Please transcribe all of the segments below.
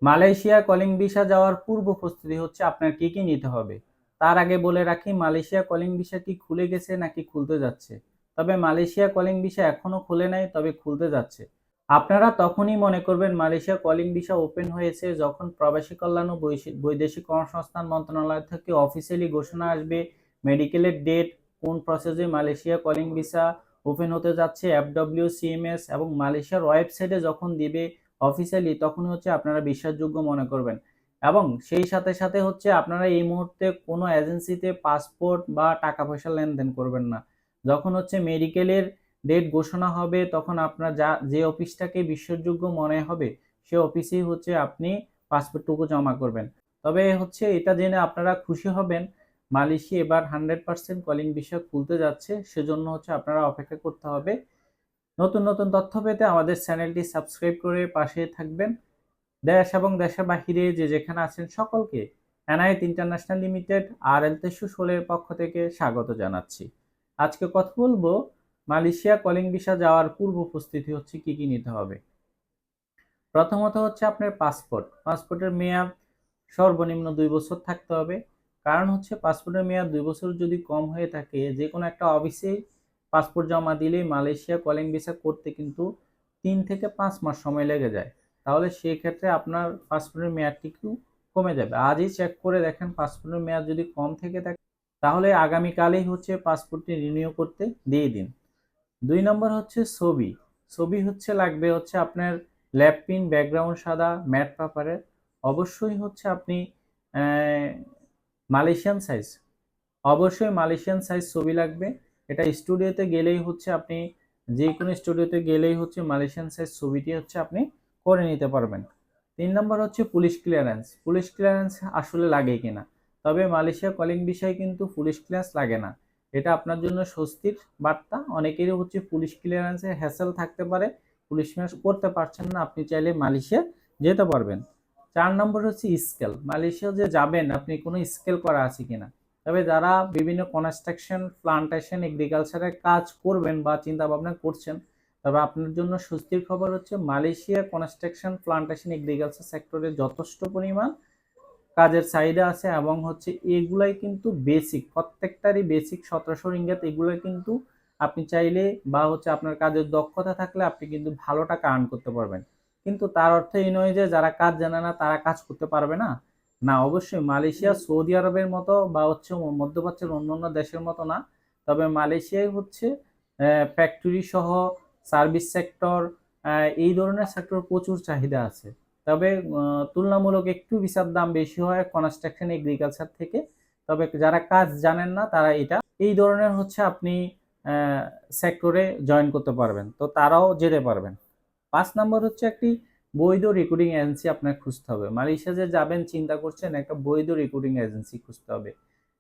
Malaysia calling visa যাওয়ার পূর্ব প্রস্তুতি হচ্ছে আপনার কি কি নিতে হবে। তার আগে বলে রাখি, মালয়েশিয়া কলিং ভিসা কি খুলে গেছে নাকি খুলতে যাচ্ছে। তবে মালয়েশিয়া কলিং ভিসা এখনো খুলে নাই, তবে খুলতে যাচ্ছে। আপনারা তখনই মনে করবেন মালয়েশিয়া কলিং ভিসা ওপেন হয়েছে যখন প্রবাসী কল্যাণ ও বৈদেশিক কর্মসংস্থান মন্ত্রণালয় থেকে অফিসিয়ালি ঘোষণা আসবে মেডিকেলের ডেট, কোন প্রসেসে মালয়েশিয়া কলিং ভিসা ওপেন হতে যাচ্ছে, এফডব্লিউ, সিএমএস এবং মালয়েশিয়ার ওয়েবসাইটে যখন দিবে অফিসিয়ালি, তখন হচ্ছে আপনারা বিশ্বাসযোগ্য মনে করবেন। এবং সেই সাথে সাথে হচ্ছে আপনারা এই মুহূর্তে কোনো এজেন্সিতে পাসপোর্ট বা টাকা পয়সা লেনদেন করবেন না। যখন হচ্ছে মেডিকেলের ডেট ঘোষণা হবে তখন আপনার যে অফিসটাকে বিশ্বাসযোগ্য মনে হবে সে অফিসেই হচ্ছে আপনি পাসপোর্টটুকু জমা করবেন। তবে হচ্ছে এটা জেনে আপনারা খুশি হবেন, মালয়েশিয়া এবার 100% কলিং ভিসা খুলতে যাচ্ছে, সেজন্য হচ্ছে আপনারা অপেক্ষা করতে হবে। নতুন নতুন তথ্য পেতে আমাদের চ্যানেলটি সাবস্ক্রাইব করে পাশে থাকবেন। দেশ এবং দেশের বাহিরে যে যেখানে আছেন সকলকে এনআইটি ইন্টারন্যাশনাল লিমিটেড আর এল 1316 পক্ষ থেকে স্বাগত জানাচ্ছি। আজকে কথা বলবো মালয়েশিয়া কলিং ভিসা যাওয়ার পূর্ব প্রস্তুতি হচ্ছে কি কি নিতে হবে। প্রথমত হচ্ছে আপনার পাসপোর্টের মেয়াদ সর্বনিম্ন 2 বছর থাকতে হবে। কারণ হচ্ছে পাসপোর্টের মেয়াদ 2 বছর যদি কম হয়ে থাকে, যে কোনো একটা অফিসে পাসপোর্ট জমা দিলেই মালয়েশিয়া কলিং ভিসা করতে কিন্তু 3 থেকে 5 মাস সময় লেগে যায়। তাহলে সেই ক্ষেত্রে আপনার পাসপোর্টের মেয়াদটি একটু কমে যাবে। আজই চেক করে দেখেন পাসপোর্টের মেয়াদ যদি কম থেকে থাকে তাহলে আগামীকালেই হচ্ছে পাসপোর্টটি রিনিউ করতে দিয়ে দিন। 2 নম্বর হচ্ছে ছবি। ছবি হচ্ছে লাগবে হচ্ছে আপনার ল্যাব প্রিন্ট, ব্যাকগ্রাউন্ড সাদা, ম্যাট পেপারের। অবশ্যই হচ্ছে আপনি মালয়েশিয়ান সাইজ, অবশ্যই মালয়েশিয়ান সাইজ ছবি লাগবে। এটা স্টুডিওতে গেলেই হচ্ছে আপনি, যে কোনো স্টুডিওতে গেলেই হচ্ছে মালয়েশিয়ান সাইজ ছবিটি হচ্ছে আপনি করে নিতে পারবেন। 3 নম্বর হচ্ছে পুলিশ ক্লিয়ারেন্স। পুলিশ ক্লিয়ারেন্স আসলে লাগে কিনা, তবে মালয়েশিয়া কলিং বিষয়ে কিন্তু পুলিশ ক্লিয়ারেন্স লাগে না। এটা আপনার জন্য স্বস্তির বার্তা। অনেকেরই হচ্ছে পুলিশ ক্লিয়ারেন্সের হ্যাসেল থাকতে পারে, পুলিশ ক্লিয়ারেন্স করতে পারছেন না, আপনি চাইলে মালয়েশিয়া যেতে পারবেন। 4 নম্বর হচ্ছে স্কেল। মালয়েশিয়া যে যাবেন আপনি কোনো স্কেল করা আছে কিনা। তবে যারা বিভিন্ন কনস্ট্রাকশন, প্লান্টেশন, এগ্রিকালচারের কাজ করবেন বা চিন্তা ভাবনা করছেন, তবে আপনার জন্য স্বস্তির খবর হচ্ছে মালয়েশিয়া কনস্ট্রাকশন, প্লান্টেশন, এগ্রিকালচার সেক্টরে যথেষ্ট পরিমাণ কাজের চাহিদা আছে এবং হচ্ছে এগুলাই কিন্তু বেসিক, প্রত্যেকটারই বেসিক 1700 রিঙ্গিত। এগুলোই কিন্তু আপনি চাইলে বা হচ্ছে আপনার কাজের দক্ষতা থাকলে আপনি কিন্তু ভালো টাকা আর্ন করতে পারবেন। কিন্তু তার অর্থ এই নয় যে যারা কাজ জানে না তারা কাজ করতে পারবে না। না, অবশ্যই মালয়েশিয়া সৌদি আরবের মতো বা হচ্ছে মধ্যপ্রাচ্যের অন্যান্য দেশের মতো না। তবে মালয়েশিয়ায় হচ্ছে ফ্যাক্টরি সহ সার্ভিস সেক্টর, এই ধরনের সেক্টর প্রচুর চাহিদা আছে। তবে তুলনামূলক একটু ভিসার দাম বেশি হয় কনস্ট্রাকশন, এগ্রিকালচার থেকে। তবে যারা কাজ জানেন না তারা এই ধরনের হচ্ছে আপনি সেক্টরে জয়েন করতে পারবেন, তো তারাও যেতে পারবেন। 5 নম্বর হচ্ছে একটি বৈধ রেকর্ডিং এজেন্সি আপনার খুঁজতে হবে। মালয়েশিয়া যে যাবেন চিন্তা করছেন, একটা বৈধ রেকর্ডিং এজেন্সি খুঁজতে হবে।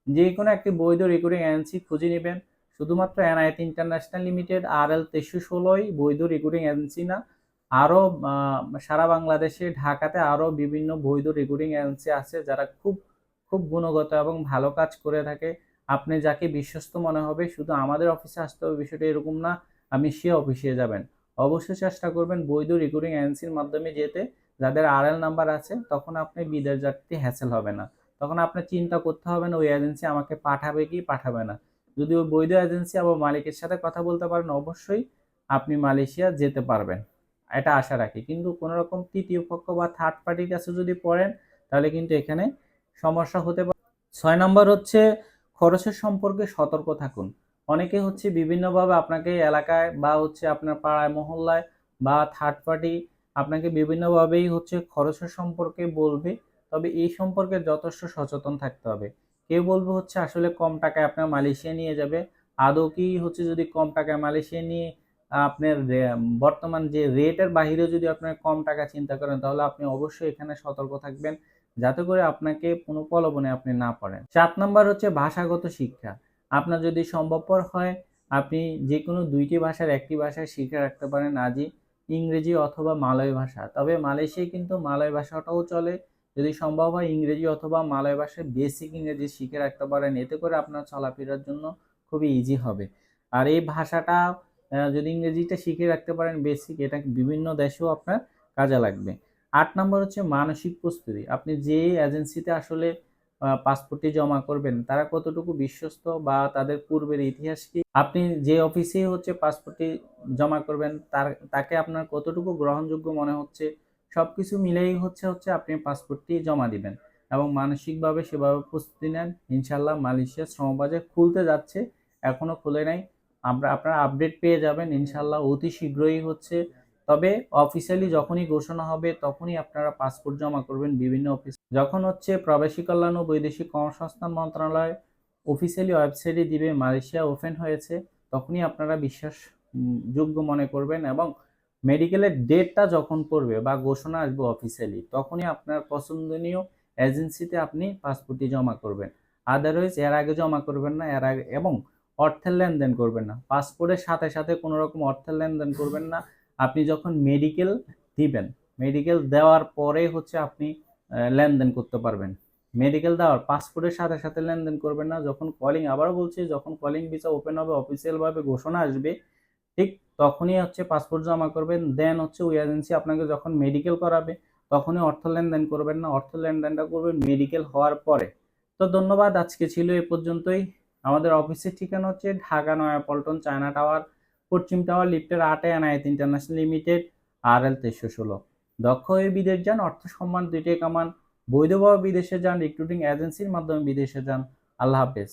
যে কোনো একটি বৈধ রেকর্ডিং এজেন্সি খুঁজে নেবেন। শুধুমাত্র এনআইটি ইন্টারন্যাশনাল লিমিটেড আর এল 1316 বৈধ রেকর্ডিং এজেন্সি না, আরও সারা বাংলাদেশে ঢাকাতে আরও বিভিন্ন বৈধ রেকর্ডিং এজেন্সি আছে যারা খুব খুব গুণগত এবং ভালো কাজ করে থাকে। আপনি যাকে বিশ্বস্ত মনে হবে শুধু আমাদের অফিসে আসতে হবে বিষয়টা এরকম না, আপনি সে অফিসে যাবেন। অবশ্যই চেষ্টা করবেন বৈধ রেকর্ডিং এজেন্সির মাধ্যমে যেতে, যাদের আরএল নাম্বার আছে। তখন আপনি বিদেশ যাত্রী হ্যাসেল হবে না, তখন আপনি চিন্তা করতে হবে না ওই এজেন্সি আমাকে পাঠাবে কি পাঠাবে না। যদি ওই বৈধ এজেন্সি আবার মালিকের সাথে কথা বলতে পারেন, অবশ্যই আপনি মালয়েশিয়া যেতে পারবেন, এটা আশা রাখি। কিন্তু কোনো রকম তৃতীয় পক্ষ বা থার্ড পার্টির কাছে যদি পড়েন তাহলে কিন্তু এখানে সমস্যা হতে পারে। 6 নম্বর হচ্ছে খরচের সম্পর্কে সতর্ক থাকুন। অনেকে হচ্ছে বিভিন্নভাবে আপনাকে এলাকায় বা হচ্ছে আপনার পাড়ায় মহল্লায় বা থার্ড পার্টি আপনাকে বিভিন্নভাবেই হচ্ছে খরচের সম্পর্কে বলবে। তবে এই সম্পর্কে যথেষ্ট সচেতন থাকতে হবে। কেউ বলবে হচ্ছে আসলে কম টাকায় আপনার মালয়েশিয়া নিয়ে যাবে। আদৌ কি হচ্ছে যদি কম টাকায় মালয়েশিয়া নিয়ে আপনার বর্তমান যে রেটের বাহিরে যদি আপনার কম টাকা চিন্তা করেন তাহলে আপনি অবশ্যই এখানে সতর্ক থাকবেন যাতে করে আপনাকে কোনো প্রলোভনে আপনি না পড়েন। 7 নম্বর হচ্ছে ভাষাগত শিক্ষা। আপনার যদি সম্ভবপর হয় আপনি যে কোনো 2টি ভাষার একটি ভাষায় শিখে রাখতে পারেন আজই, ইংরেজি অথবা মালয় ভাষা। তবে মালয়েশিয়ায় কিন্তু মালয় ভাষাটাও চলে। যদি সম্ভব হয় ইংরেজি অথবা মালয় ভাষায় বেসিক ইংরেজি শিখে রাখতে পারেন, এতে করে আপনার চলাফেরার জন্য খুবই ইজি হবে। আর এই ভাষাটা যদি ইংরেজিটা শিখে রাখতে পারেন বেসিক, এটা বিভিন্ন দেশেও আপনার কাজে লাগবে। 8 নম্বর হচ্ছে মানসিক প্রস্তুতি। আপনি যে এজেন্সিতে আসলে পাসপোর্টটি জমা করবেন তারা কতটুকু বিশ্বস্ত বা তাদের পূর্বের ইতিহাস কি? আপনি যে অফিসেই হচ্ছে পাসপোর্টটি জমা করবেন তাকে আপনার কতটুকু গ্রহণযোগ্য মনে হচ্ছে, সবকিছু মিলেই হচ্ছে আপনি পাসপোর্টটি জমা দিবেন এবং মানসিকভাবে সেভাবে প্রস্তুতি নেন। ইনশাআল্লাহ মালয়েশিয়ার শ্রমবাজার খুলতে যাচ্ছে, এখনো খুলে নাই। আপনারা আপডেট পেয়ে যাবেন ইনশাআল্লাহ অতি শীঘ্রই হচ্ছে। তবে অফিসিয়ালি যখনই ঘোষণা হবে তখনই আপনারা পাসপোর্ট জমা করবেন বিভিন্ন অফিস। যখন হচ্ছে প্রবাসী কল্যাণ ও বৈদেশিক কর্মসংস্থান মন্ত্রণালয় অফিসিয়ালি ওয়েবসাইটে দিবে মালয়েশিয়া ওপেন হয়েছে, তখনই আপনারা যোগ্য মনে করবেন এবং মেডিকেলের ডেটটা যখন পড়বে বা ঘোষণা আসবে অফিসিয়ালি তখনই আপনার পছন্দনীয় এজেন্সিতে আপনি পাসপোর্টটি জমা করবেন। আদারওয়াইজ এর আগে জমা করবেন না, এর আগে এবং অর্থের লেনদেন করবেন না। পাসপোর্টের সাথে সাথে কোনো রকম অর্থের লেনদেন করবেন না। আপনি যখন মেডিকেল দিবেন, মেডিকেল দেওয়ার পরে হচ্ছে আপনি লেনদেন করতে পারবেন। মেডিকেল দেওয়ার পাসপোর্টের সাথে সাথে লেনদেন করবেন না। যখন কলিং, আবারও বলছি, যখন কলিং ভিসা ওপেন হবে অফিসিয়াল ভাবে ঘোষণা আসবে, ঠিক তখনই হচ্ছে পাসপোর্ট জমা করবেন। দেন হচ্ছে ওই এজেন্সি আপনাকে যখন মেডিকেল করাবে তখনই অর্থ লেনদেন করবেন না, অর্থ লেনদেনটা করবেন মেডিকেল হওয়ার পরে। তো ধন্যবাদ, আজকে ছিল এ পর্যন্তই। আমাদের অফিসের ঠিকানা হচ্ছে ঢাকা নয়াপল্টন চায়না টাওয়ার, পশ্চিম টাওয়ার, লিফটের 8-এ এনায়েত ইন্টারন্যাশনাল লিমিটেড, RL 2316। দক্ষ হয়ে বিদেশ যান, অর্থ সম্মান দুইটাই কামান। বৈধভাবে বিদেশে যান, রিক্রুটিং এজেন্সির মাধ্যমে বিদেশে যান। আল্লাহ হাফেজ।